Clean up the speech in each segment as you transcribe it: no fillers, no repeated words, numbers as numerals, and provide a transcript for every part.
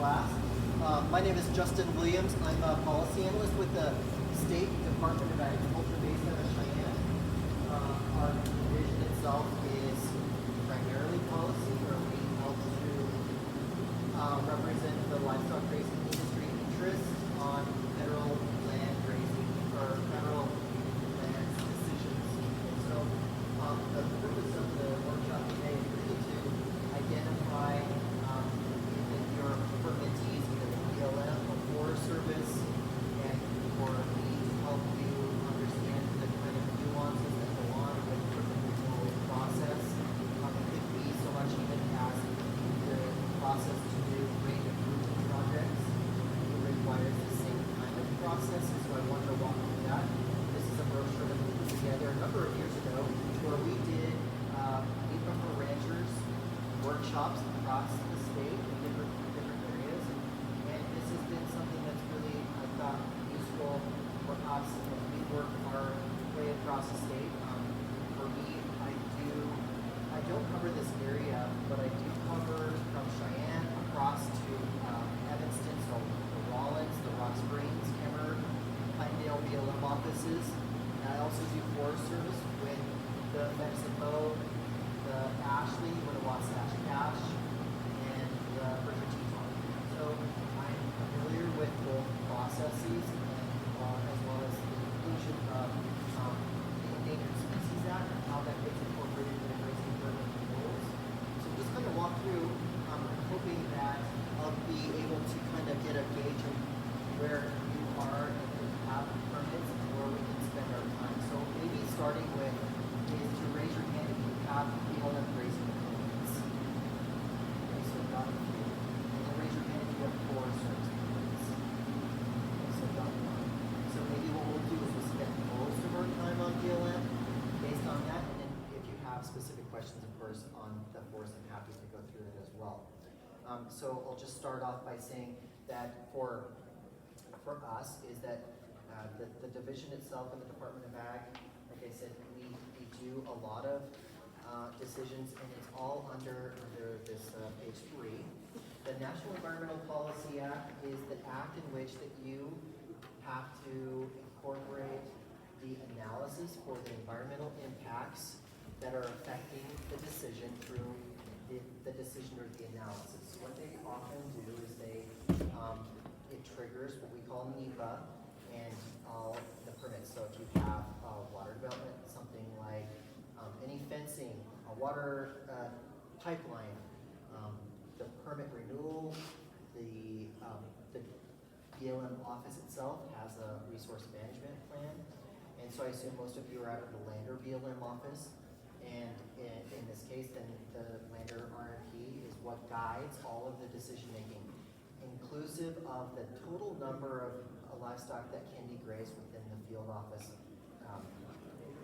class. My name is Justin Williams. I'm a policy analyst with the State Department of Agriculture based out of Cheyenne. Our division itself is primarily policy, where we help to represent the livestock grazing industry interest on federal land grazing or federal land decisions. And so the purpose of the workshop today is really to identify if your permittees, either the BLM or Forest Service, and for me to help you understand the kind of nuances that go on with the renewal process. It could be so much even as the process to do rate improvement projects. It requires the same kind of process, and so I wanted to walk through that. This is a brochure that we put together a number of years ago where we did meet for ranchers workshops across the state in different areas, and this has been something that's really, I thought, useful for us as we work our way across the state. For me, I don't cover this area, but I do cover from Cheyenne across to Evanston, so the Rollins, the Rock Springs, Kemmer, Pinedale BLM offices. And I also do Forest Service with the Mexico, the Ashley, with the Wasatch Cache, and the Bridger Teton. So I'm familiar with both processes and as well as the inclusion of the Endangered Species Act and how that gets incorporated into the grazing permit rules. So just kind of walk through, I'm hoping that I'll be able to kind of get a gauge of where you are and if you have permits and where we can spend our time. So maybe starting with is to raise your hand if you have BLM grazing permits. Okay, so got a few. And then raise your hand if you have Forest Service permits. Okay, so got one. So maybe what we'll do is we'll spend most of our time on BLM based on that, and then if you have specific questions, of course, on the forest, I'm happy to go through that as well. So I'll just start off by saying that for us is that the division itself in the Department of Ag, like I said, we do a lot of decisions, and it's all under this page 3. The National Environmental Policy Act is the act in which that you have to incorporate the analysis for the environmental impacts that are affecting the decision through the decision or the analysis. What they often do is it triggers what we call NEPA and all the permits. So if you have water development, something like any fencing, a water pipeline, the permit renewal, the BLM office itself has a resource management plan. And so I assume most of you are out of the Lander BLM office. And in this case, then the Lander RMP is what guides all of the decision making, inclusive of the total number of livestock that can be grazed within the field office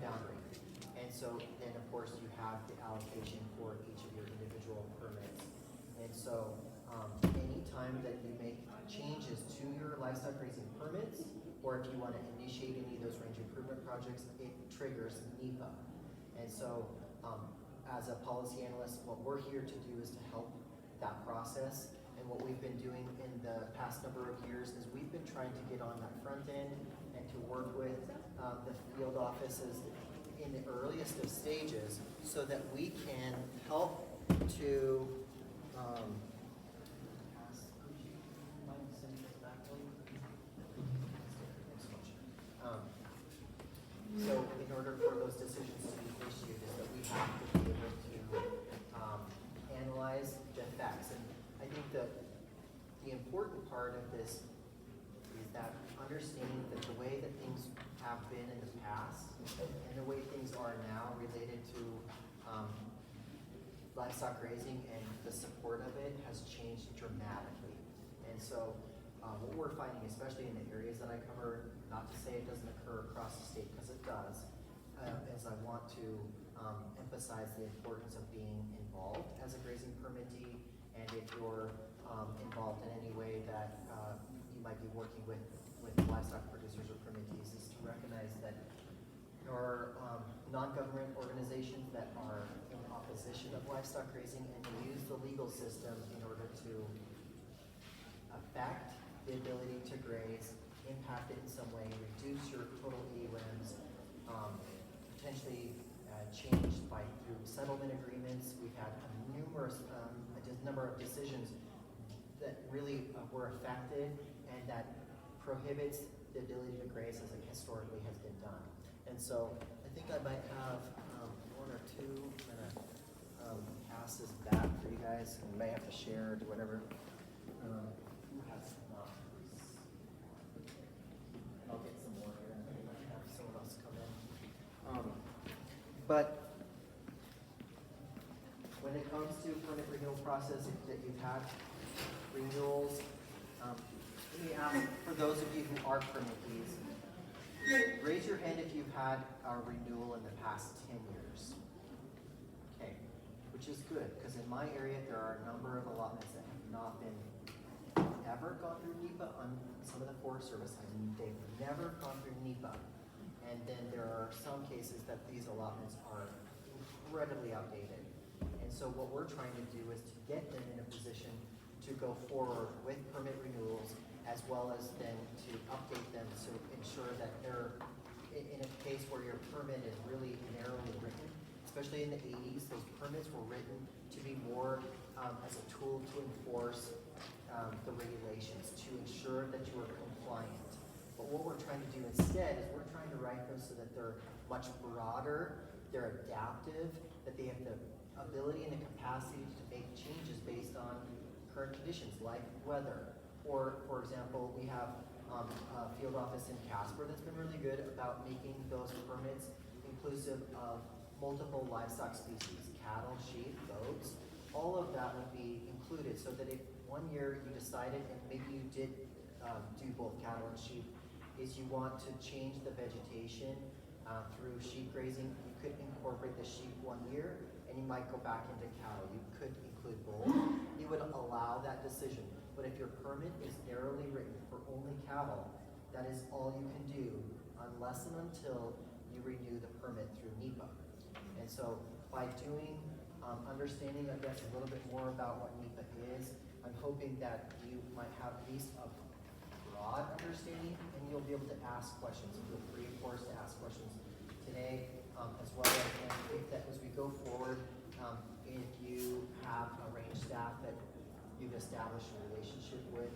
boundary. And so then of course you have the allocation for each of your individual permits. And so anytime that you make changes to your livestock grazing permits, or if you want to initiate any of those range improvement projects, it triggers NEPA. And so as a policy analyst, what we're here to do is to help that process. And what we've been doing in the past number of years is we've been trying to get on that front end and to work with the field offices in the earliest of stages so that we can help to so in order for those decisions to be issued is that we have to be able to analyze the facts. And I think that the important part of this is that understanding that the way that things have been in the past and the way things are now related to livestock grazing and the support of it has changed dramatically. And so what we're finding, especially in the areas that I cover, not to say it doesn't occur across the state, because it does, is I want to emphasize the importance of being involved as a grazing permittee, and if you're involved in any way that you might be working with livestock producers or permittees, is to recognize that there are non-government organizations that are in opposition of livestock grazing, and they use the legal system in order to the ability to graze, impact it in some way, reduce your total EUMs, potentially changed through settlement agreements. We've had a number of decisions that really were affected and that prohibits the ability to graze as it historically has been done. And so I think I might have one or two. I'm gonna pass this back for you guys, and may have to share or do whatever. Who has not? And I'll get some more here, and I might have someone else come in. But when it comes to permit renewal process, that you've had renewals, let me ask for those of you who are permittees, raise your hand if you've had a renewal in the past 10 years. Okay, which is good, because in my area there are a number of allotments that have not been ever gone through NEPA. On some of the Forest Service, they've never gone through NEPA. And then there are some cases that these allotments are incredibly outdated. And so what we're trying to do is to get them in a position to go forward with permit renewals, as well as then to update them to ensure that they're in a case where your permit is really narrowly written. Especially in the 80s, those permits were written to be more as a tool to enforce the regulations, to ensure that you are compliant. But what we're trying to do instead is we're trying to write those so that they're much broader, they're adaptive, that they have the ability and the capacity to make changes based on current conditions like weather. Or, for example, we have a field office in Casper that's been really good about making those permits inclusive of multiple livestock species, cattle, sheep, goats. All of that would be included, so that if one year you decided, and maybe you did do both cattle and sheep, is you want to change the vegetation through sheep grazing, you could incorporate the sheep one year, and you might go back into cattle. You could include both. You would allow that decision. But if your permit is narrowly written for only cattle, that is all you can do unless and until you renew the permit through NEPA. And so by understanding, I guess, a little bit more about what NEPA is, I'm hoping that you might have at least a broad understanding, and you'll be able to ask questions. Feel free, of course, to ask questions today, as well as, and I think that as we go forward, if you have a range staff that you've established a relationship with,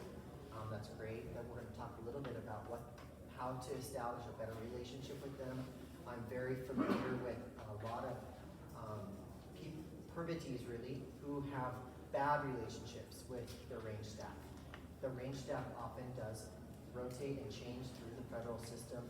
that's great. Then we're going to talk a little bit about how to establish a better relationship with them. I'm very familiar with a lot of permittees, really, who have bad relationships with their range staff. The range staff often does rotate and change through the federal system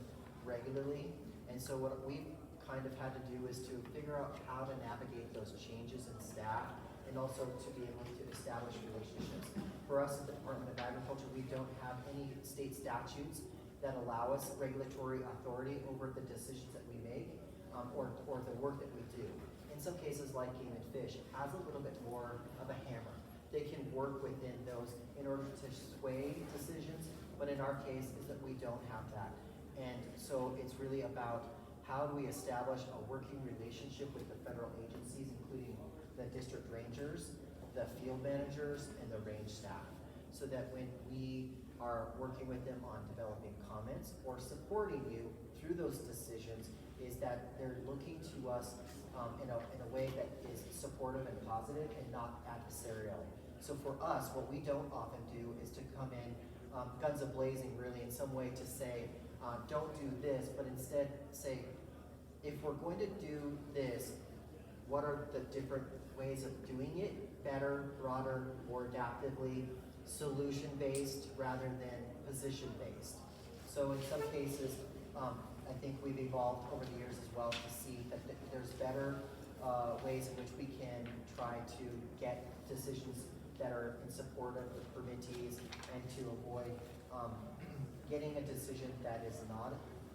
regularly. And so what we've kind of had to do is to figure out how to navigate those changes in staff, and also to be able to establish relationships. For us at the Department of Agriculture, we don't have any state statutes that allow us regulatory authority over the decisions that we make, or the work that we do. In some cases, like Game and Fish, it has a little bit more of a hammer. They can work within those in order to sway decisions, but in our case is that we don't have that. And so it's really about how do we establish a working relationship with the federal agencies, including the district rangers, the field managers, and the range staff, so that when we are working with them on developing comments or supporting you through those decisions, is that they're looking to us in a way that is supportive and positive and not adversarial. So for us, what we don't often do is to come in guns a-blazing, really, in some way to say, don't do this, but instead say, if we're going to do this, what are the different ways of doing it better, broader, more adaptively, solution-based rather than position-based. So in some cases, I think we've evolved over the years as well to see that there's better ways in which we can try to get decisions that are in support of the permittees, and to avoid getting a decision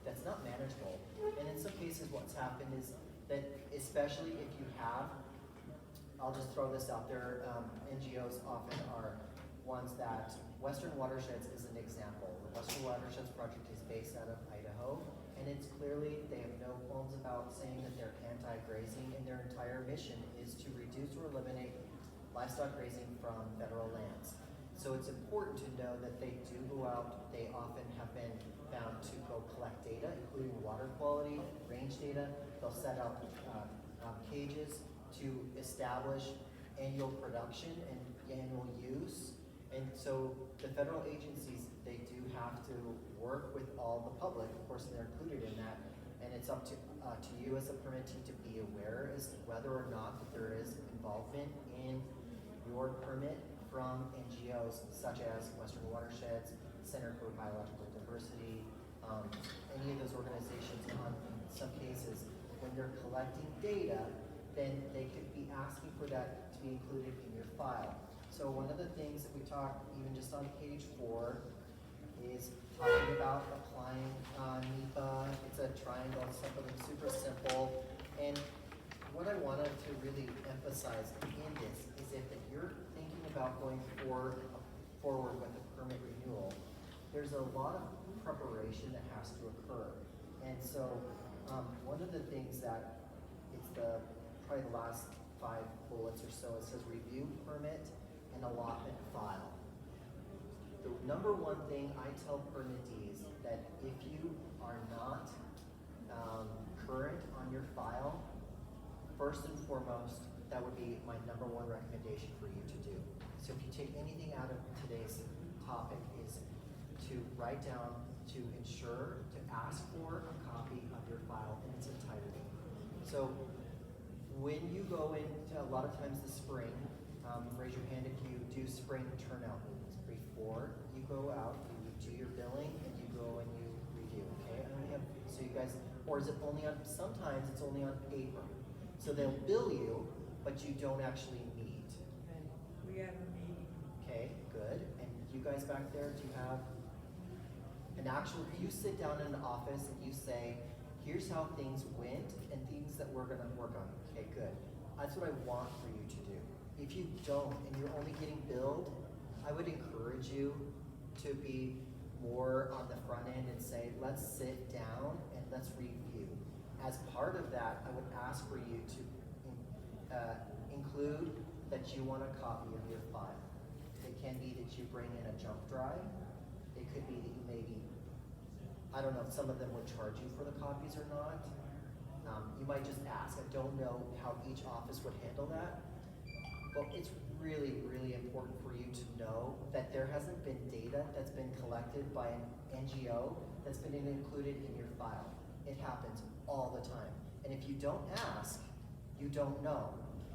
that's not manageable. And in some cases, what's happened is that, especially if you have, I'll just throw this out there, NGOs often are ones that, Western Watersheds is an example. The Western Watersheds Project is based out of Idaho, and it's clearly, they have no qualms about saying that they're anti-grazing, and their entire mission is to reduce or eliminate livestock grazing from federal lands. So it's important to know that they do go out, they often have been found to go collect data, including water quality, range data. They'll set out cages to establish annual production and annual use. And so the federal agencies, they do have to work with all the public, of course they're included in that, and it's up to you as a permittee to be aware as to whether or not that there is involvement in your permit from NGOs such as Western Watersheds, Center for Biological Diversity, any of those organizations. In some cases, when they're collecting data, then they could be asking for that to be included in your file. So one of the things that we talk, even just on page 4, is talking about applying NEPA. It's a triangle, it's something super simple. And what I wanted to really emphasize in this is if you're thinking about going forward with a permit renewal, there's a lot of preparation that has to occur. And so one of the things that it's probably the last 5 bullets or so, it says review permit and allotment file. The number one thing I tell permittees that if you are not current on your file, first and foremost, that would be my number 1 recommendation for you to do. So if you take anything out of today's topic is to write down, to ensure, to ask for a copy of your file in its entirety. So when you go into, a lot of times the spring, raise your hand if you do spring turnout meetings. Before you go out, you do your billing and you go and you review, okay? So you guys, or is it only on, sometimes it's only on paper. So they'll bill you, but you don't actually meet. Okay, we have a meeting. Okay, good. And you guys back there, do you have an actual, you sit down in an office and you say, here's how things went and things that we're gonna work on. Okay, good. That's what I want for you to do. If you don't and you're only getting billed, I would encourage you to be more on the front end and say, let's sit down and let's review. As part of that, I would ask for you to include that you want a copy of your file. It can be that you bring in a jump drive. It could be that you maybe, I don't know if some of them would charge you for the copies or not. You might just ask. I don't know how each office would handle that. But it's really, really important for you to know that there hasn't been data that's been collected by an NGO that's been included in your file. It happens all the time. And if you don't ask, you don't know.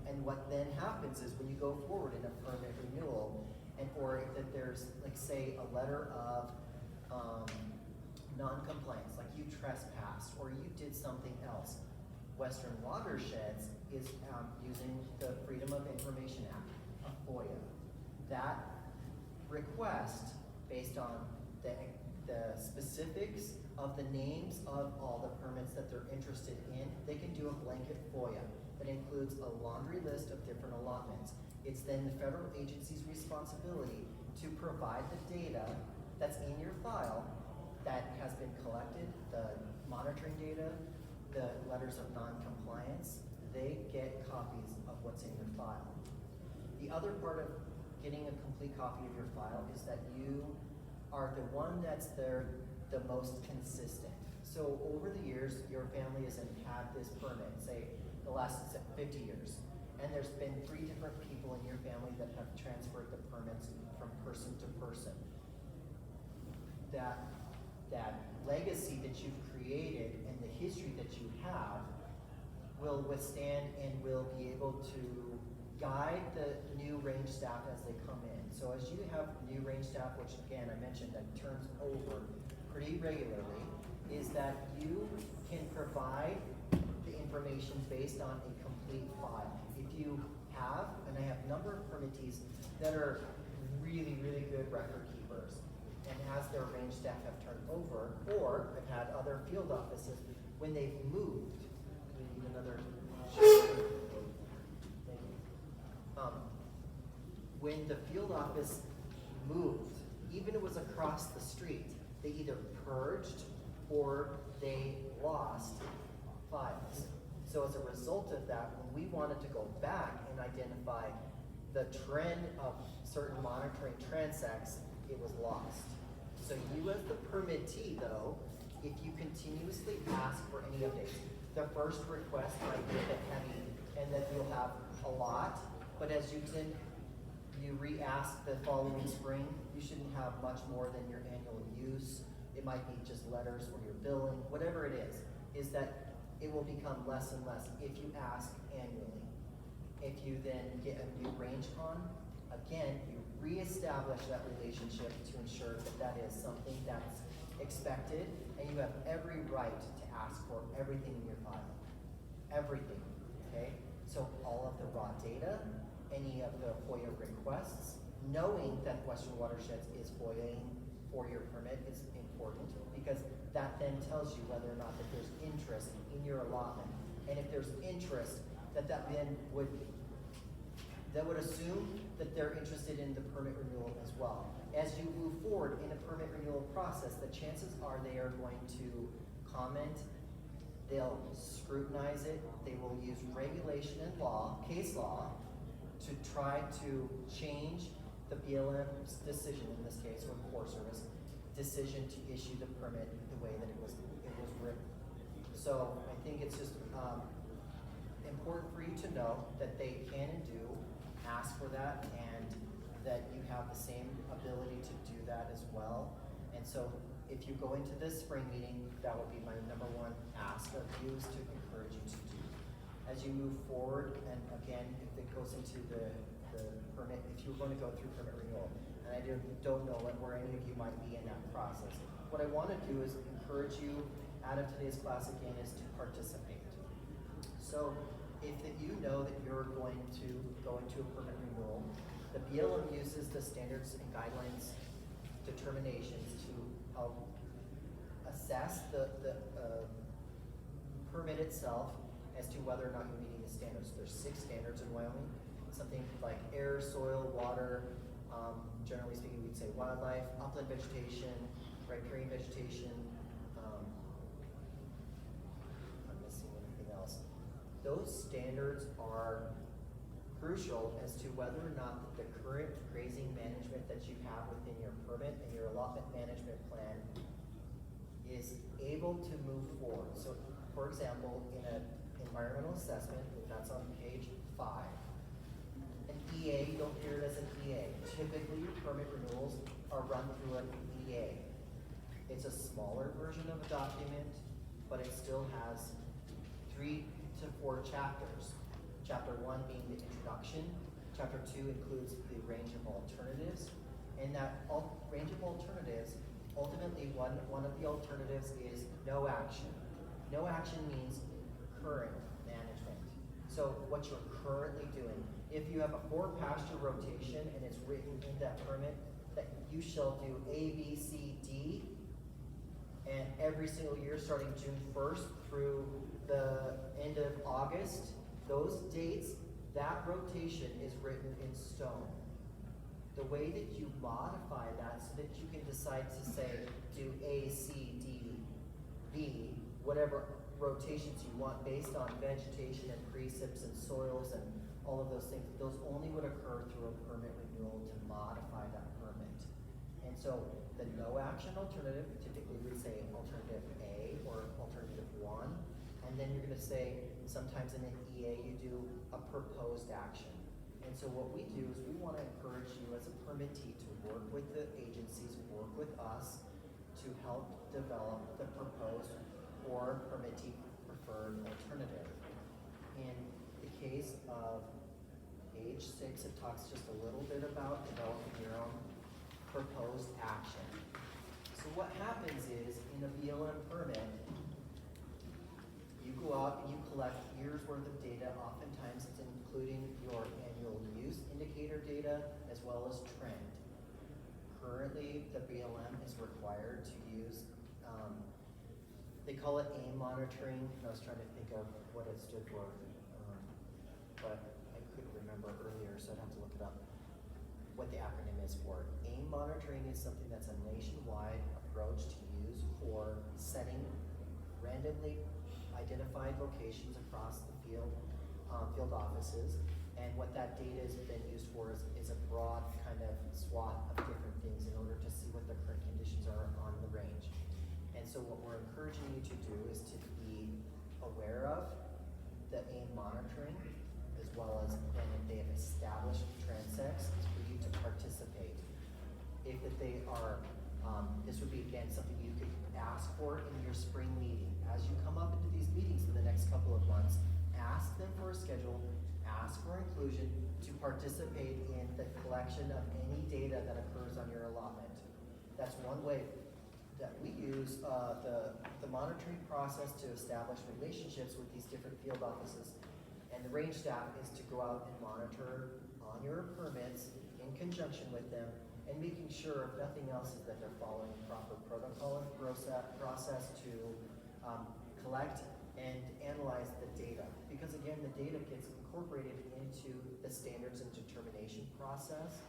And what then happens is when you go forward in a permit renewal, and or if there's, like, say, a letter of non-compliance, like you trespassed or you did something else, Western Watersheds is using the Freedom of Information Act, a FOIA. That request, based on the specifics of the names of all the permits that they're interested in, they can do a blanket FOIA that includes a laundry list of different allotments. It's then the federal agency's responsibility to provide the data that's in your file that has been collected, the monitoring data, the letters of non-compliance. They get copies of what's in your file. The other part of getting a complete copy of your file is that you are the one that's the most consistent. So over the years, your family has had this permit, say the last 50 years, and there's been 3 different people in your family that have transferred the permits from person to person. That legacy that you've created and the history that you have will withstand and will be able to guide the new range staff as they come in. So as you have new range staff, which again I mentioned that turns over pretty regularly, is that you can provide the information based on a complete file. If you have, and I have a number of permittees that are really, really good record keepers, and as their range staff have turned over, or I've had other field offices, when they've moved, we need another, thank you. When the field office moved, even if it was across the street, they either purged or they lost files. So as a result of that, when we wanted to go back and identify the trend of certain monitoring transects, it was lost. So you as the permittee though, if you continuously ask for any updates, the first request might be a bit heavy and then you'll have a lot, but as you re-ask the following spring, you shouldn't have much more than your annual use. It might be just letters or your billing, whatever it is that it will become less and less if you ask annually. If you then get a new range con, again, you reestablish that relationship to ensure that that is something that's expected, and you have every right to ask for everything in your file. Everything, okay? So all of the raw data, any of the FOIA requests, knowing that Western Watersheds is FOIAing for your permit is important, because that then tells you whether or not that there's interest in your allotment. And if there's interest, that then would assume that they're interested in the permit renewal as well. As you move forward in a permit renewal process, the chances are they are going to comment, they'll scrutinize it, they will use regulation and law, case law, to try to change the BLM's decision, in this case, or the Forest Service, decision to issue the permit the way that it was written. So I think it's just important for you to know that they can and do ask for that, and that you have the same ability to do that as well. And so if you go into this spring meeting, that will be my number one ask of you, is to encourage you to do. As you move forward, and again, if it goes into the permit, if you're going to go through permit renewal, and I don't know where any of you might be in that process, what I want to do is encourage you out of today's class again is to participate. So if you know that you're going to go into a permit renewal, the BLM uses the standards and guidelines determinations to help assess the permit itself as to whether or not you're meeting the standards. There's 6 standards in Wyoming, something like air, soil, water, generally speaking we'd say wildlife, upland vegetation, riparian vegetation, I'm missing anything else. Those standards are crucial as to whether or not the current grazing management that you have within your permit and your allotment management plan is able to move forward. So, for example, in an environmental assessment, that's on page 5. An EA, you don't hear it as an EA. Typically, your permit renewals are run through an EA. It's a smaller version of a document, but it still has 3 to 4 chapters. Chapter 1 being the introduction. Chapter 2 includes the range of alternatives. And that range of alternatives, ultimately one of the alternatives is no action. No action means current management. So what you're currently doing, if you have a 4-pasture rotation and it's written in that permit that you shall do A, B, C, D, and every single year starting June 1st through the end of August, those dates, that rotation is written in stone. The way that you modify that so that you can decide to say, do A, C, D, B, whatever rotations you want based on vegetation and precipits and soils and all of those things, those only would occur through a permit renewal to modify that permit. And so the no action alternative, typically we say alternative A or alternative 1, and then you're going to say, sometimes in an EA you do a proposed action. And so what we do is we want to encourage you as a permittee to work with the agencies, work with us to help develop the proposed or permittee preferred alternative. In the case of page 6, it talks just a little bit about developing your own proposed action. So what happens is, in a BLM permit, you go out and you collect years worth of data. Oftentimes it's including your annual use indicator data as well as trend. Currently, the BLM is required to use, they call it AIM monitoring. I was trying to think of what it stood for, but I couldn't remember earlier, so I'd have to look it up, what the acronym is for. AIM monitoring is something that's a nationwide approach to use for setting randomly identified locations across the field offices And what that data has been used for is a broad kind of swath of different things in order to see what the current conditions are on the range. And so what we're encouraging you to do is to be aware of the AIM monitoring, as well as when they have established transects, for you to participate. If that they are, this would be again something you could ask for in your spring meeting. As you come up into these meetings in the next couple of months, ask them for a schedule, ask for inclusion to participate in the collection of any data that occurs on your allotment. That's one way that we use the monitoring process to establish relationships with these different field offices. And the range staff is to go out and monitor on your permits in conjunction with them and making sure, if nothing else, is that they're following proper protocol and process to collect and analyze the data. Because again, the data gets incorporated into the standards and determination process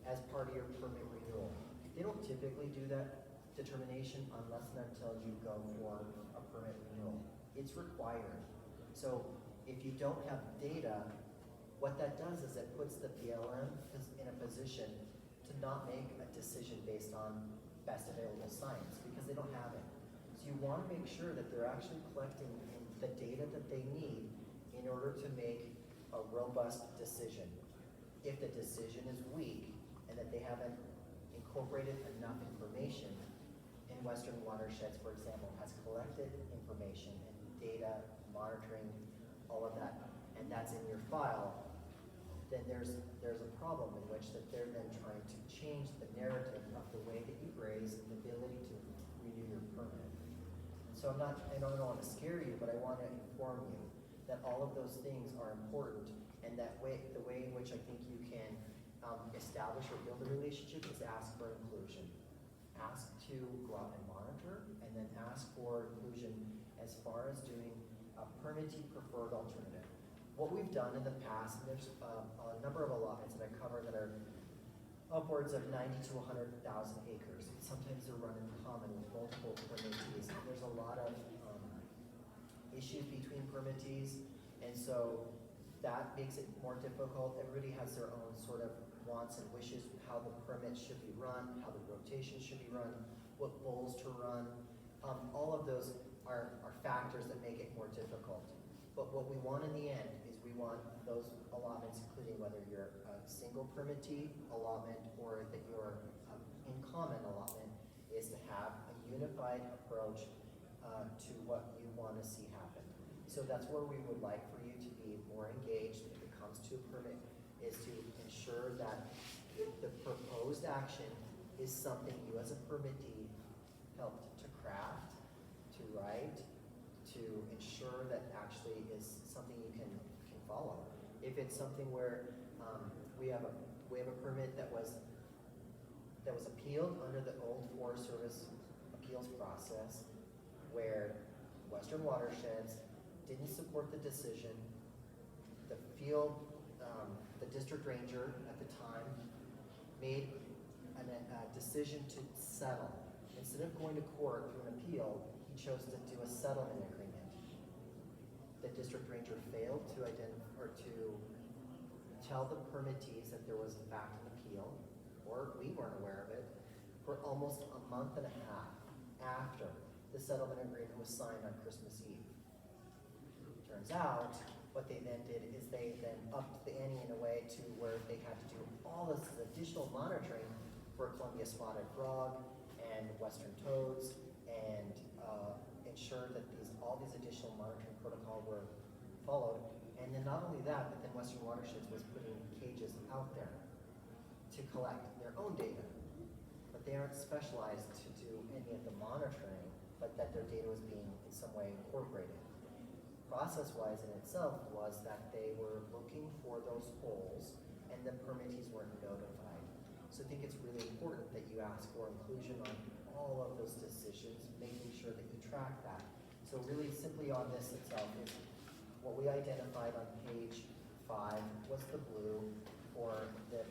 as part of your permit renewal. They don't typically do that determination unless and until you go for a permit renewal. It's required. So if you don't have data, what that does is it puts the BLM in a position to not make a decision based on best available science because they don't have it. So you want to make sure that they're actually collecting the data that they need in order to make a robust decision. If the decision is weak and that they haven't incorporated enough information, in Western Watersheds, for example, has collected information and data, monitoring, all of that, and that's in your file, then there's a problem in which that they're then trying to change the narrative of the way that you graze and the ability to renew your permit. And so I don't want to scare you, but I want to inform you that all of those things are important, and that the way in which I think you can establish or build a relationship is ask for inclusion. Ask to go out and monitor, and then ask for inclusion as far as doing a permittee preferred alternative. What we've done in the past, and there's a number of allotments that I cover that are upwards of 90 to 100,000 acres. Sometimes they're run in common with multiple permittees. There's a lot of issues between permittees, and so that makes it more difficult. Everybody has their own sort of wants and wishes, how the permit should be run, how the rotation should be run, what bowls to run. All of those are factors that make it more difficult. But what we want in the end is we want those allotments, including whether you're a single permittee allotment or that you're in common allotment, is to have a unified approach to what you want to see happen. So that's where we would like for you to be more engaged if it comes to a permit, is to ensure that the proposed action is something you as a permittee helped to craft, to write, to ensure that actually is something you can follow. If it's something where we have a permit that was appealed under the old Forest Service appeals process, where Western Watersheds didn't support the decision, the field, the district ranger at the time made a decision to settle. Instead of going to court through an appeal, he chose to do a settlement agreement. The district ranger failed to identify or to tell the permittees that there was in fact an appeal, or we weren't aware of it, for almost a month and a half after the settlement agreement was signed on Christmas Eve. Turns out, what they then did is they then upped the ante in a way to where they had to do all this additional monitoring for Columbia spotted frog and western toads, and ensure that all these additional monitoring protocols were followed. And then not only that, but then Western Watersheds was putting cages out there to collect their own data, but they aren't specialized to do any of the monitoring, but that their data was being in some way incorporated. Process-wise in itself was that they were looking for those holes and the permittees weren't notified. So I think it's really important that you ask for inclusion on all of those decisions, making sure that you track that. So really simply on this itself is what we identified on page 5 was the blue for the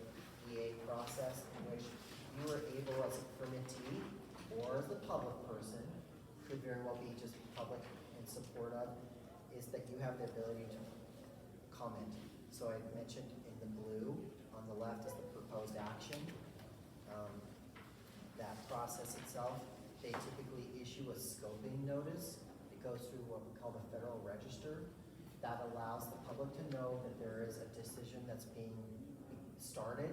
EA process, in which you were able as a permittee or as the public person, could very well be just public in support of, is that you have the ability to comment So I mentioned in the blue, on the left is the proposed action. That process itself, they typically issue a scoping notice. It goes through what we call the Federal Register. That allows the public to know that there is a decision that's being started,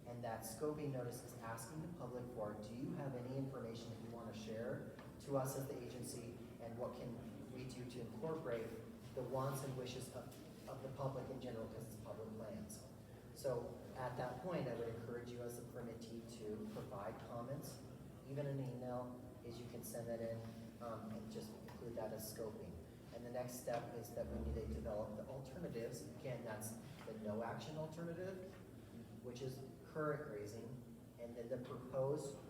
and that scoping notice is asking the public for, do you have any information that you want to share to us as the agency, and what can we do to incorporate the wants and wishes of the public in general, because it's public lands. So at that point, I would encourage you as a permittee to provide comments, even an email, is you can send that in and just include that as scoping. And the next step is that we need to develop the alternatives. Again, that's the no action alternative, which is current grazing, and then the proposed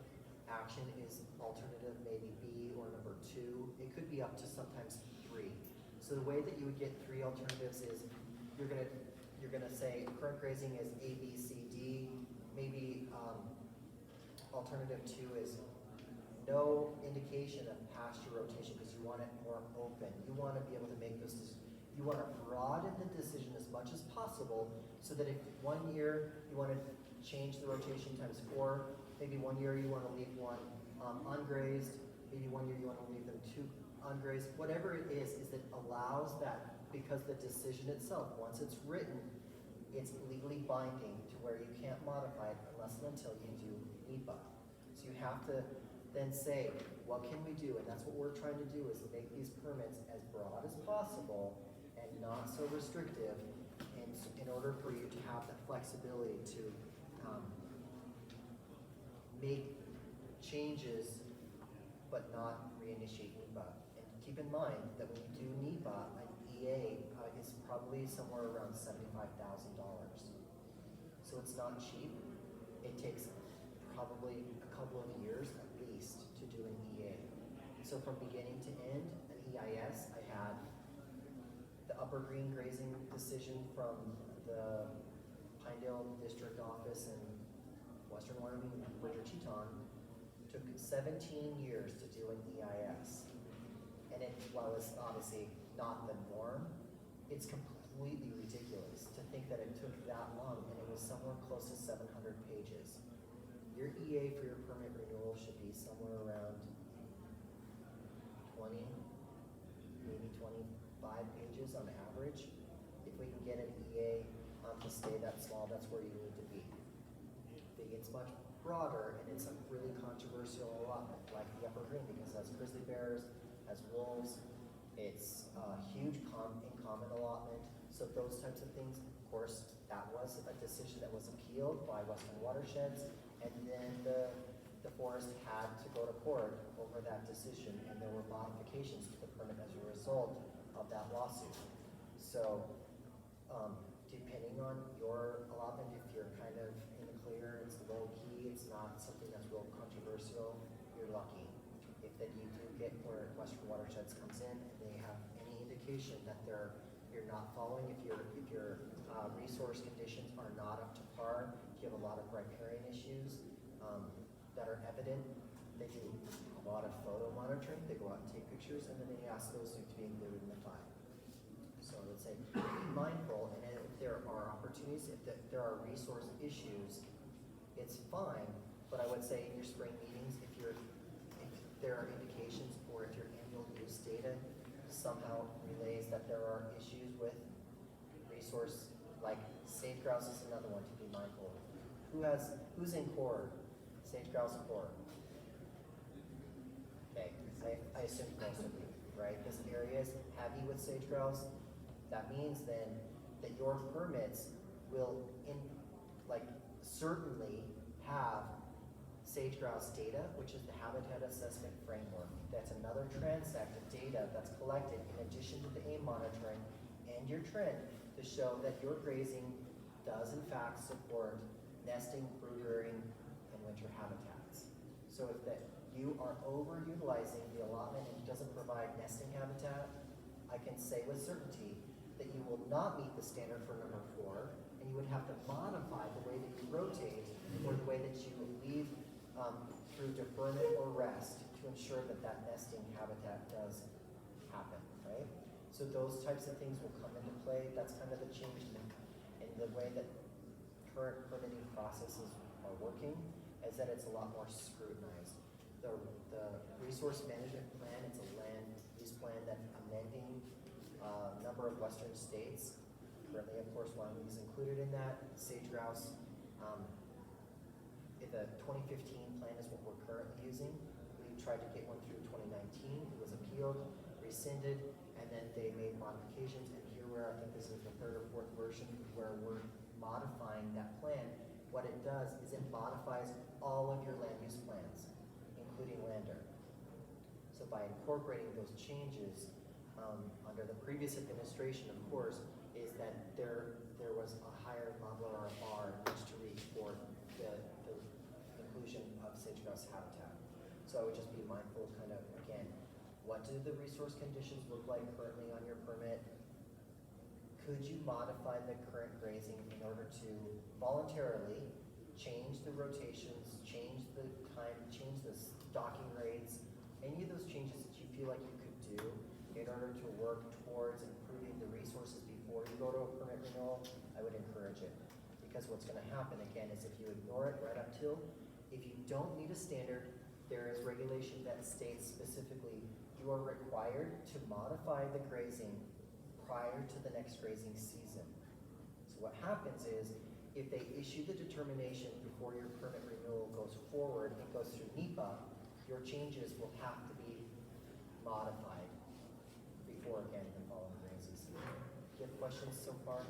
action is alternative maybe B or number 2. It could be up to sometimes 3. So the way that you would get 3 alternatives is you're gonna say current grazing is A, B, C, D. Maybe alternative 2 is no indication of pasture rotation, because you want it more open. You want to be able to make this, you want to broaden the decision as much as possible, so that if 1 year you want to change the rotation times 4, maybe 1 year you want to leave one ungrazed, maybe 1 year you want to leave them 2 ungrazed. Whatever it is that allows that, because the decision itself, once it's written, it's legally binding to where you can't modify it unless and until you do NEPA. So you have to then say, what can we do? And that's what we're trying to do, is make these permits as broad as possible and not so restrictive, in order for you to have the flexibility to make changes but not reinitiate NEPA. And keep in mind that when you do NEPA, an EA is probably somewhere around $75,000. So it's not cheap. It takes probably a couple of years at least to do an EA. So from beginning to end, an EIS, I had the Upper Green grazing decision from the Pinedale District Office in Western Wyoming, Bridger Teton. Took 17 years to do an EIS. And while it's obviously not the norm, it's completely ridiculous to think that it took that long, and it was somewhere close to 700 pages. Your EA for your permit renewal should be somewhere around 20, maybe 25 pages on average. If we can get an EA to stay that small, that's where you need to be. If it gets much broader and it's a really controversial allotment, like the Upper Green, because it has grizzly bears, has wolves, it's a huge in-common allotment. So those types of things, of course, that was a decision that was appealed by Western Watersheds, and then the forest had to go to court over that decision, and there were modifications to the permit as a result of that lawsuit. So depending on your allotment, if you're kind of in the clear, it's low key, it's not something that's real controversial, you're lucky. If then you do get where Western Watersheds comes in and they have any indication that you're not following, if your resource conditions are not up to par, if you have a lot of riparian issues that are evident, they do a lot of photo monitoring, they go out and take pictures, and then they ask those to be included in the file. So I would say be mindful, and if there are opportunities, if there are resource issues, it's fine, but I would say in your spring meetings, if there are indications, or if your annual use data somehow relays that there are issues with resource, like sage grouse is another one to be mindful of. Who's in core? Sage grouse core. Okay, I assume most of you, right? This area is heavy with sage grouse. That means then that your permits will certainly have sage grouse data, which is the habitat assessment framework. That's another transect of data that's collected in addition to the aim monitoring and your trend to show that your grazing does in fact support nesting, brood rearing, and winter habitats. So if you are overutilizing the allotment and it doesn't provide nesting habitat, I can say with certainty that you will not meet the standard for number 4, and you would have to modify the way that you rotate or the way that you leave through deferment or rest to ensure that that nesting habitat does happen, right? So those types of things will come into play. That's kind of the change. the way that current permitting processes are working is that it's a lot more scrutinized. The resource management plan, it's a land use plan that's amending a number of western states. Currently, of course, Wyoming is included in that. Sage grouse, the 2015 plan is what we're currently using. We tried to get one through 2019. It was appealed, rescinded, and then they made modifications. And here we're, I think this is the third or fourth version where we're modifying that plan. What it does is it modifies all of your land use plans, including lander. So by incorporating those changes under the previous administration, of course, is that there was a higher level or a bar in which to reach for the inclusion of sage-grouse habitat. So I would just be mindful, kind of, again, what do the resource conditions look like currently on your permit? Could you modify the current grazing in order to voluntarily change the rotations, change the time, change the stocking rates, any of those changes that you feel like you could do in order to work towards improving the resources before you go to a permit renewal? I would encourage it. Because what's going to happen again is if you ignore it right up till, if you don't meet a standard, there is regulation that states specifically you are required to modify the grazing prior to the next grazing season. So what happens is if they issue the determination before your permit renewal goes forward and goes through NEPA, your changes will have to be modified before again the following grazing season. Do you have questions so far?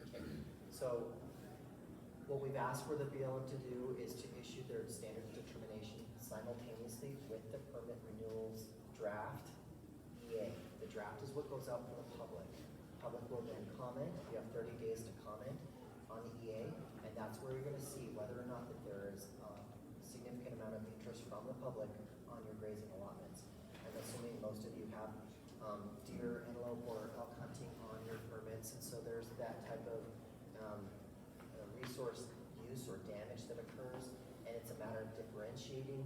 Okay. So what we've asked for the BLM to do is to issue their standard determination simultaneously with the permit renewals draft EA. The draft is what goes out for the public. Public will then comment. You have 30 days to comment on the EA, and that's where you're going to see whether or not that there is a significant amount of interest from the public on your grazing allotments. I'm assuming most of you have deer, antelope, or elk hunting on your permits, and so there's that type of resource use or damage that occurs, and it's a matter of differentiating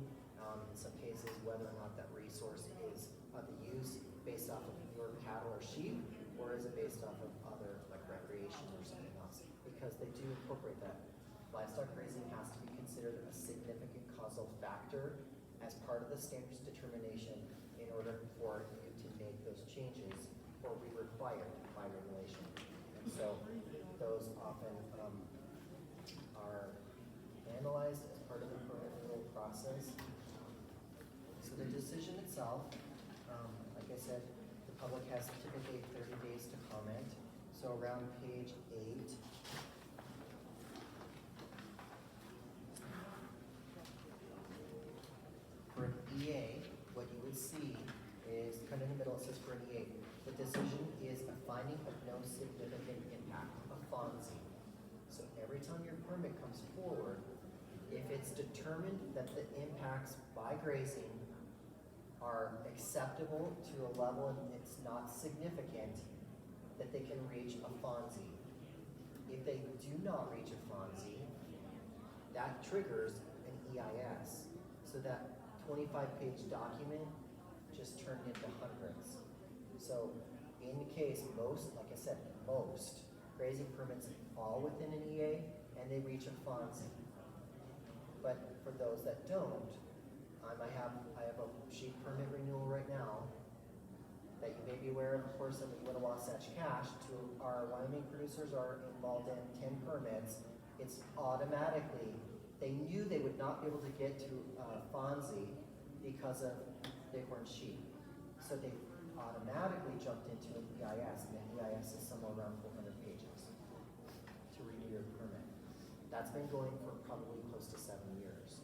in some cases whether or not that resource is the use based off of your cattle or sheep, or is it based off of other like recreation or something else, because they do incorporate that. Livestock grazing has to be considered a significant causal factor as part of the standards determination in order for you to make those changes or be required by regulation. And so those often are analyzed as part of the permit renewal process. So the decision itself, like I said, the public has typically 30 days to comment. So around page 8, for an EA, what you would see is kind of in the middle, it says for an EA, the decision is a finding of no significant impact, a FONSI. So every time your permit comes forward, if it's determined that the impacts by grazing are acceptable to a level and it's not significant, that they can reach a FONSI. If they do not reach a FONSI, that triggers an EIS. So that 25-page document just turned into hundreds. So in the case, most, like I said, most grazing permits fall within an EA and they reach a FONSI. But for those that don't, I have a sheep permit renewal right now that you may be aware of course, of the Little Wasatch Cache. Our Wyoming producers are involved in 10 permits. It's automatically, they knew they would not be able to get to FONSI because of bighorn sheep. So they automatically jumped into an EIS, and the EIS is somewhere around 400 pages to renew your permit. That's been going for probably close to 7 years.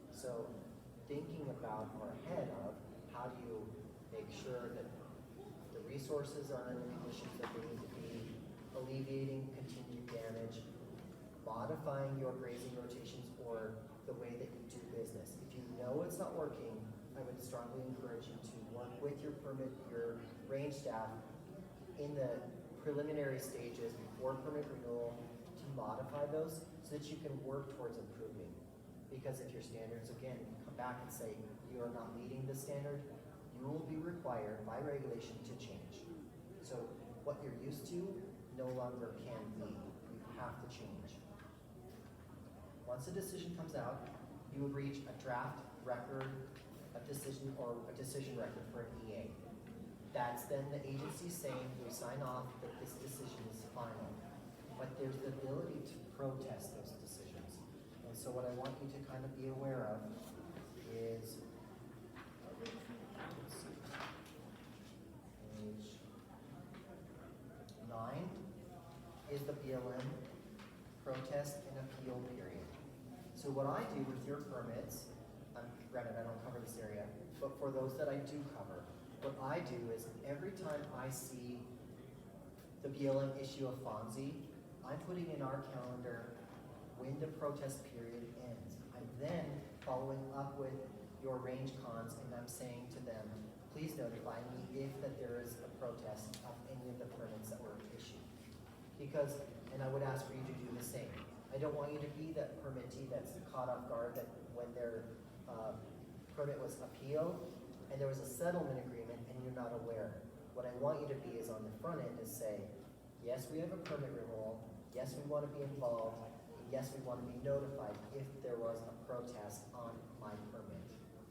So thinking about or ahead of how do you make sure that the resources are in the conditions that they need to be, alleviating continued damage, modifying your grazing rotations or the way that you do business. If you know it's not working, I would strongly encourage you to work with your permit, your range staff in the preliminary stages before permit renewal to modify those so that you can work towards improving. Because if your standards, again, come back and say you are not meeting the standard, you will be required by regulation to change. So what you're used to no longer can be. You have to change. Once a decision comes out, you would reach a draft record of decision or a decision record for an EA. That's then the agency saying we sign off that this decision is final. But there's the ability to protest those decisions. And so what I want you to kind of be aware of is, let's see, page 9 is the BLM protest and appeal period. So what I do with your permits, granted I don't cover this area, but for those that I do cover, what I do is every time I see the BLM issue a FONSI, I'm putting in our calendar when the protest period ends. I'm then following up with your range cons and I'm saying to them, please notify me if that there is a protest of any of the permits that were issued. Because, and I would ask for you to do the same. I don't want you to be that permittee that's caught off guard that when their permit was appealed and there was a settlement agreement and you're not aware. What I want you to be is on the front end to say, yes, we have a permit renewal, yes, we want to be involved, and yes, we want to be notified if there was a protest on my permit.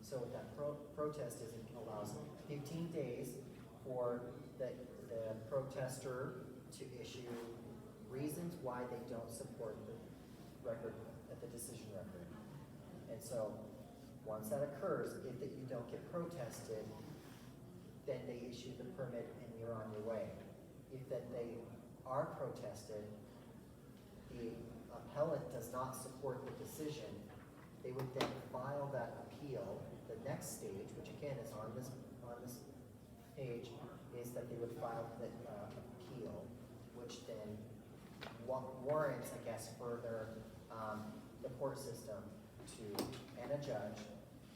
So what that protest is, it allows 15 days for the protester to issue reasons why they don't support the record, the decision record. And so once that occurs, if that you don't get protested, then they issue the permit and you're on your way. If that they are protested, the appellant does not support the decision, they would then file that appeal. The next stage, which again is on this page, is that they would file the appeal, which then warrants, I guess, further the court system and a judge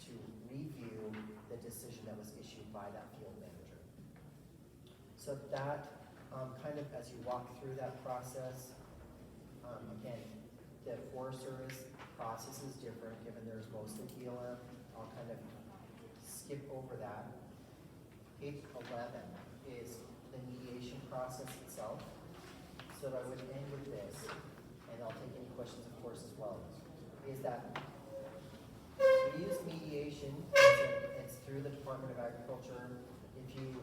to review the decision that was issued by that field manager. So that kind of, as you walk through that process, again, the Forest Service process is different given there's mostly BLM. I'll kind of skip over that. Page 11 is the mediation process itself. So I would end with this, and I'll take any questions, of course, as well, is that we use mediation, it's through the Department of Agriculture. If you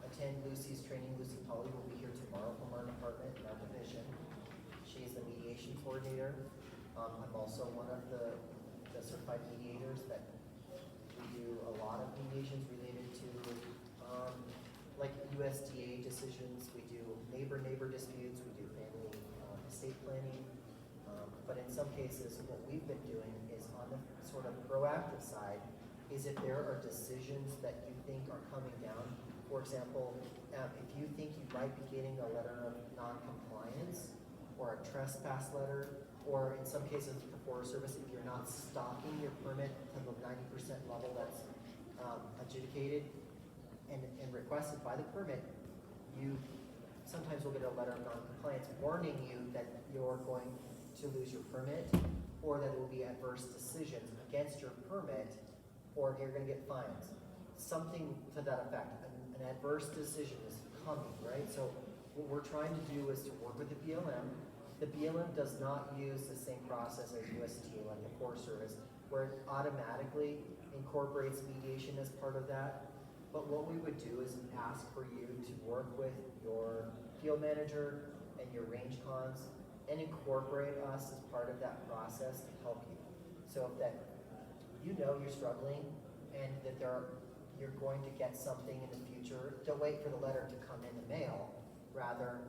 attend Lucy's training, Lucy Polly will be here tomorrow from our department, our division. She is the mediation coordinator. I'm also one of the certified mediators that we do a lot of mediations related to like USDA decisions. We do neighbor disputes, we do family estate planning. But in some cases, what we've been doing is on the sort of proactive side, is if there are decisions that you think are coming down. For example, if you think you might be getting a letter of non-compliance or a trespass letter, or in some cases with the Forest Service, if you're not stocking your permit to the 90% level that's adjudicated and requested by the permit, you sometimes will get a letter of non-compliance warning you that you're going to lose your permit, or that it will be adverse decisions against your permit, or you're going to get fines. Something to that effect. An adverse decision is coming, right? So what we're trying to do is to work with the BLM. The BLM does not use the same process as USDA, like the Forest Service, where it automatically incorporates mediation as part of that. But what we would do is ask for you to work with your field manager and your range cons and incorporate us as part of that process to help you. So that you know you're struggling and that you're going to get something in the future, don't wait for the letter to come in the mail. Rather,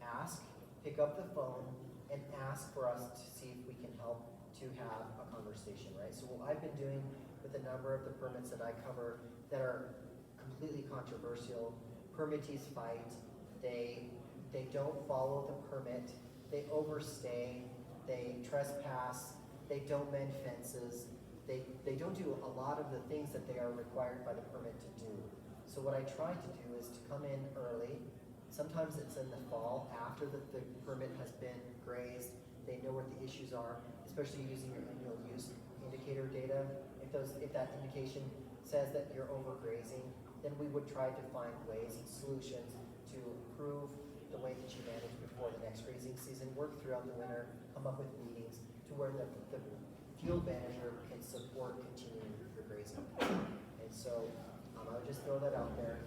ask, pick up the phone, and ask for us to see if we can help to have a conversation, right? So what I've been doing with a number of the permits that I cover that are completely controversial, permittees fight, they don't follow the permit, they overstay, they trespass, they don't mend fences, they don't do a lot of the things that they are required by the permit to do. So what I try to do is to come in early. Sometimes it's in the fall after the permit has been grazed. They know what the issues are, especially using your annual use indicator data. If that indication says that you're overgrazing, then we would try to find ways and solutions to to improve the way that you manage before the next grazing season, work throughout the winter, come up with meetings to where the field manager can support continuing your grazing. And so I would just throw that out there.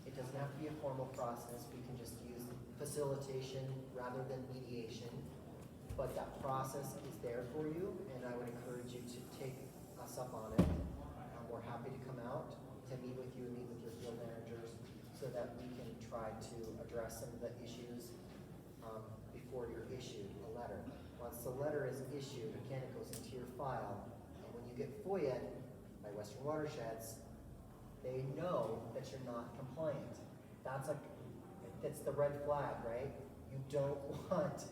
It doesn't have to be a formal process. We can just use facilitation rather than mediation. But that process is there for you, and I would encourage you to take us up on it. We're happy to come out to meet with you and meet with your field managers so that we can try to address some of the issues before you're issued a letter. Once the letter is issued, again, it goes into your file, and when you get FOIA'd by Western Watersheds, they know that you're not compliant. That's the red flag, right? You don't want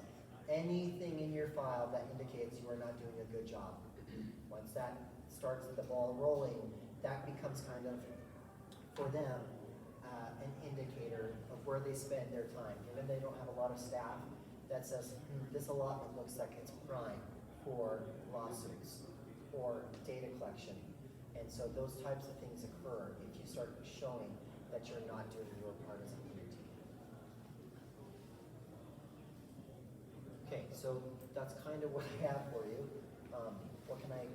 anything in your file that indicates you are not doing a good job. Once that starts the ball rolling, that becomes kind of, for them, an indicator of where they spend their time. Given they don't have a lot of staff, that says, this allotment looks like it's prime for lawsuits or data collection. And so those types of things occur if you start showing that you're not doing your part as a community. Okay, so that's kind of what I have for you. What can I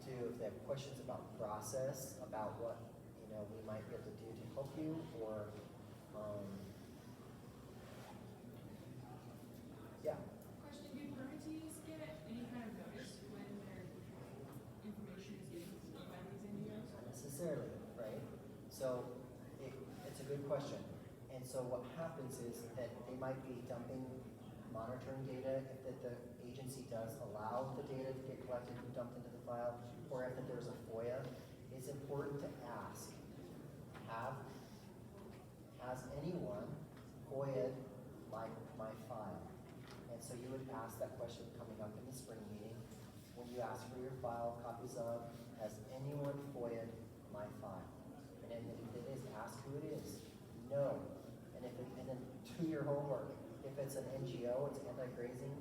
do if they have questions about process, about what we might be able to do to help you, or yeah. Question, do permittees get any kind of notice when their information is getting received by these NGOs? Not necessarily, right? So it's a good question. And so what happens is that they might be dumping monitoring data if the agency does allow the data to get collected and dumped into the file, or if there's a FOIA. It's important to ask, has anyone FOIA'd my file? And so you would ask that question coming up in the spring meeting. When you ask for your file copies of, has anyone FOIA'd my file? And then if it is, ask who it is. No. And then do your homework. If it's an NGO, it's anti-grazing,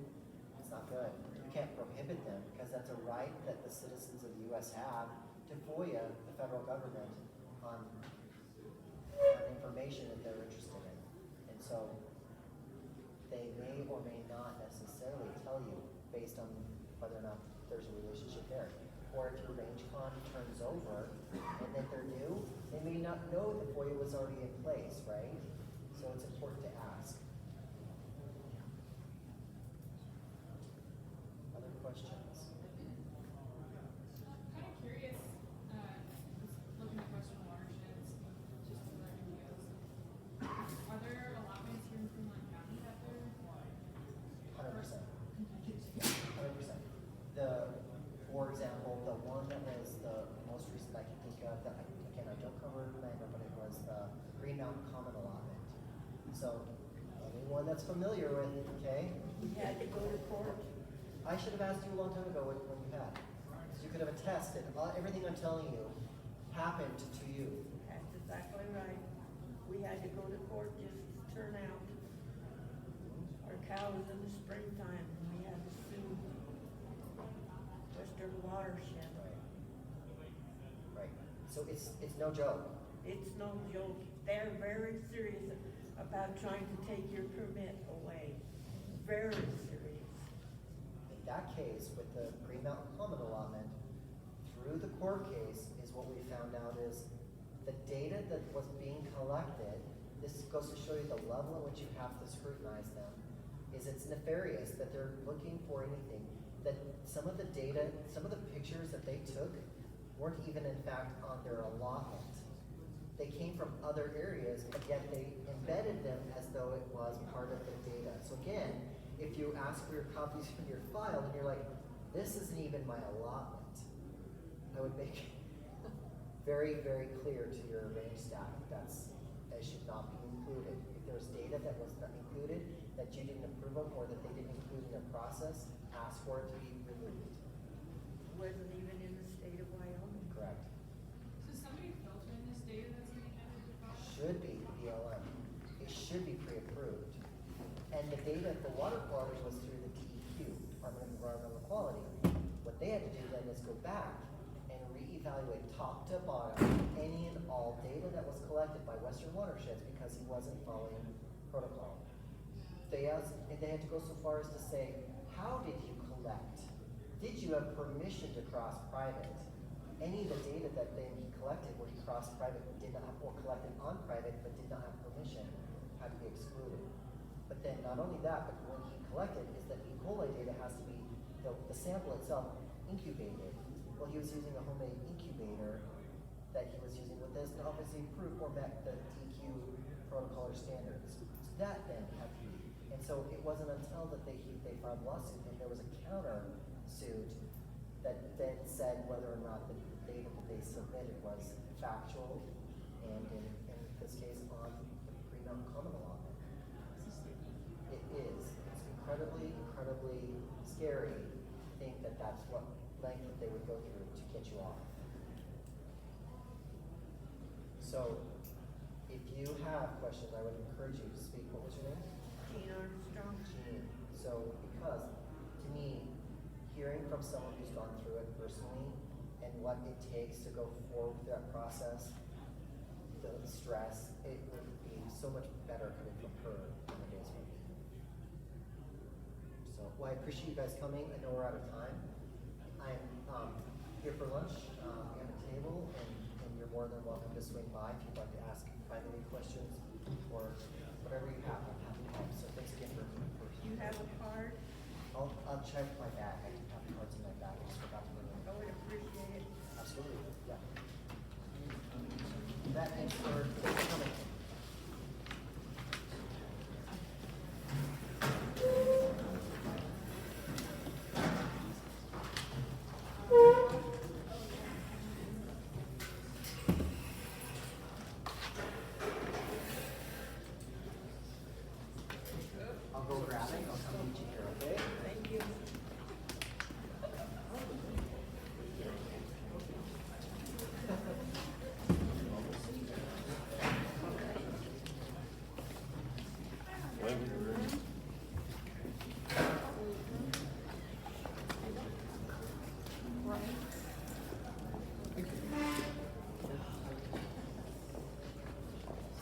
it's not good. You can't prohibit them because that's a right that the citizens of the U.S. have to FOIA the federal government on information that they're interested in. And so they may or may not necessarily tell you based on whether or not there's a relationship there. Or if your range con turns over and that they're new, they may not know the FOIA was already in place, right? So it's important to ask. Other questions? Kind of curious, looking at Western Watersheds, just as our NGOs, are there allotments here in Fremont County that they're 100%. contentious? 100%. For example, the one that was the most recent I can think of, that again I don't cover Orlando, but it was the Green Mountain Common Allotment. So anyone that's familiar with it, okay? We had to go to court. I should have asked you a long time ago when you had. So you could have attested. Everything I'm telling you happened to you. That's exactly right. We had to go to court just to turn out. Our cow was in the springtime and we had to sue Western Watershed. Right. So it's no joke. It's no joke. They're very serious about trying to take your permit away. Very serious. In that case, with the Green Mountain Common Allotment, through the court case, is what we found out is the data that was being collected, this goes to show you the level in which you have to scrutinize them, is it's nefarious that they're looking for anything. That some of the data, some of the pictures that they took weren't even in fact on their allotment. They came from other areas, but yet they embedded them as though it was part of the data. So again, if you ask for your copies from your file and you're like, this isn't even my allotment, I would make very, very clear to your range staff that should not be included. If there's data that was not included, that you didn't approve of, or that they didn't include in their process, ask for it to be removed. Wasn't even in the state of Wyoming. Correct. So somebody filtering this data that's being entered to file? Should be BLM. It should be pre-approved. And the data for water quality was through the DEQ, Department of Environmental Quality. What they had to do then is go back and evaluate top to bottom any and all data that was collected by Western Watersheds because he wasn't following protocol. They had to go so far as to say, how did you collect? Did you have permission to cross private? Any of the data that then he collected where he crossed private did not have, or collected on private but did not have permission, had to be excluded. But then not only that, but when he collected is that E. coli data has to be, the sample itself, incubated. Well, he was using a homemade incubator that he was using with this to obviously prove or met the DQ protocol or standards. So that then had to be. And so it wasn't until that they filed a lawsuit and there was a counter suit that then said whether or not the data that they submitted was factual and in this case on the pre-mountain common law. It is. It's incredibly, incredibly scary to think that that's what length that they would go through to get you off. So, if you have questions, I would encourage you to speak. What was your name? Jean Armstrong. Jean. So, because to me, hearing from someone who's gone through it personally and what it takes to go forward with that process, the stress, it would be so much better coming from her than it is from me. So, well, I appreciate you guys coming. I know we're out of time. I'm here for lunch. We have a table, and you're more than welcome to swing by if you'd like to ask any questions or whatever you have. I'm happy to help. So thanks again for. You have a card? I'll check my bag. I do have cards in my bag. I just forgot to bring them. I would appreciate it. Absolutely. Yeah. That thanks for coming. I'll go grab it. I'll come meet you here, okay? Thank you.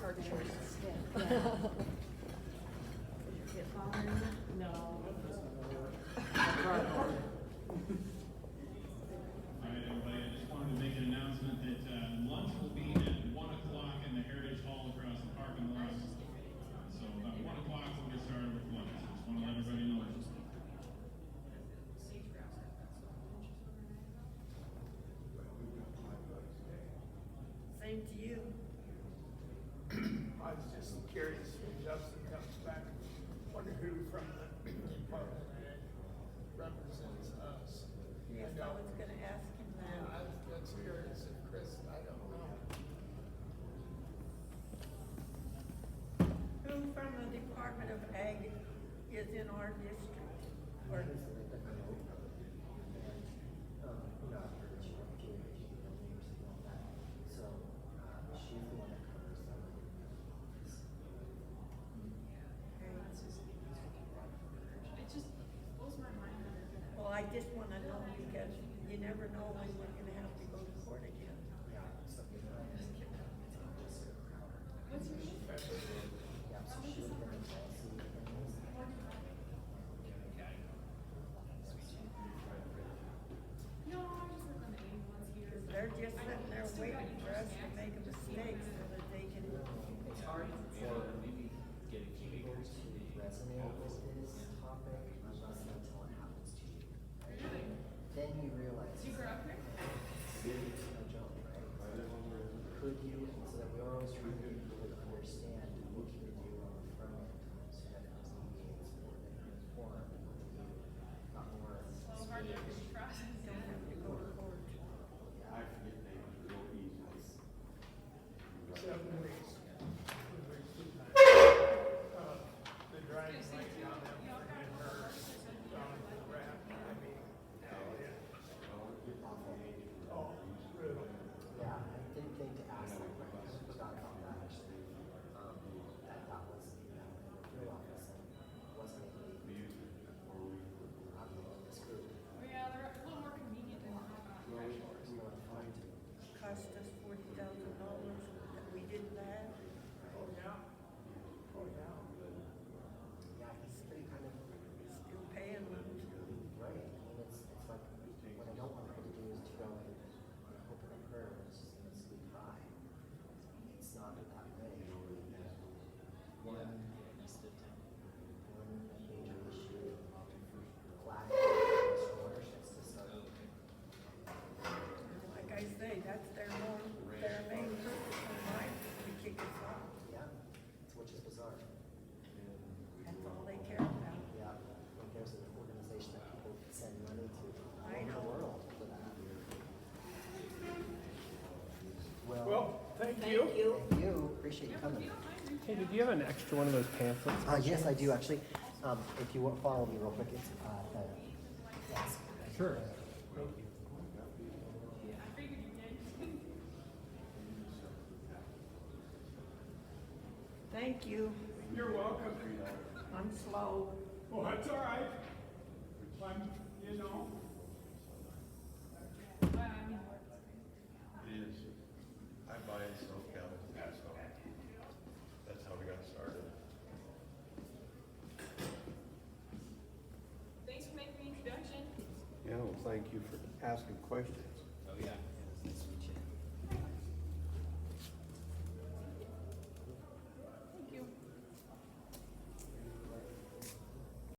Hard choices. Get bothered? No. All right, everybody, I just wanted to make an announcement that lunch will be at 1 o'clock in the Heritage Hall across the parking lot. So about 1 o'clock we'll get started with lunch. Just want to let everybody know. Same to you. I was just curious when Justin comes back, wonder who from the department represents us. Yes, I was gonna ask him Yeah, I that. was just curious if Chris, I don't know. Who from the Department of Ag is in our district? Or, She's the one that covers them. It just blows my mind. well, I just wanna know because you never know when we're gonna have to go to court again. Yeah, so, What's your name? yeah, so she would bring the policy and No, I just work on the A ones here. Cause they're just sitting there waiting for us to make a mistake so that they can. it's hard for people to resonate with this topic unless and until it happens to you. Then you realize. Did you grow up here? It's no joke, right? Could you, and so that we are always trying to get people to understand what can you do on the front end so that it alleviates or that it inform not more. Well, hard to trust. Don't have to go to court. I forget names real easy. 7 weeks. The driving like down there, forget her, down at the ramp, I mean, oh, really? Yeah, I didn't think to ask that question. I forgot about that actually. That was your office and wasn't able to. This group. Oh, yeah, they're a little more convenient appreciate you coming. Hey, did you have an extra one of those pamphlets? Yes, I do actually. If you want, follow me real quick, it's, yes. Sure. Thank you. You're welcome. I'm slow. Well, that's all right. I'm, you know. It is. I buy and sell cattle, so that's how we got started. Thanks for making the introduction. Yeah, well, thank you for asking questions. Oh, yeah.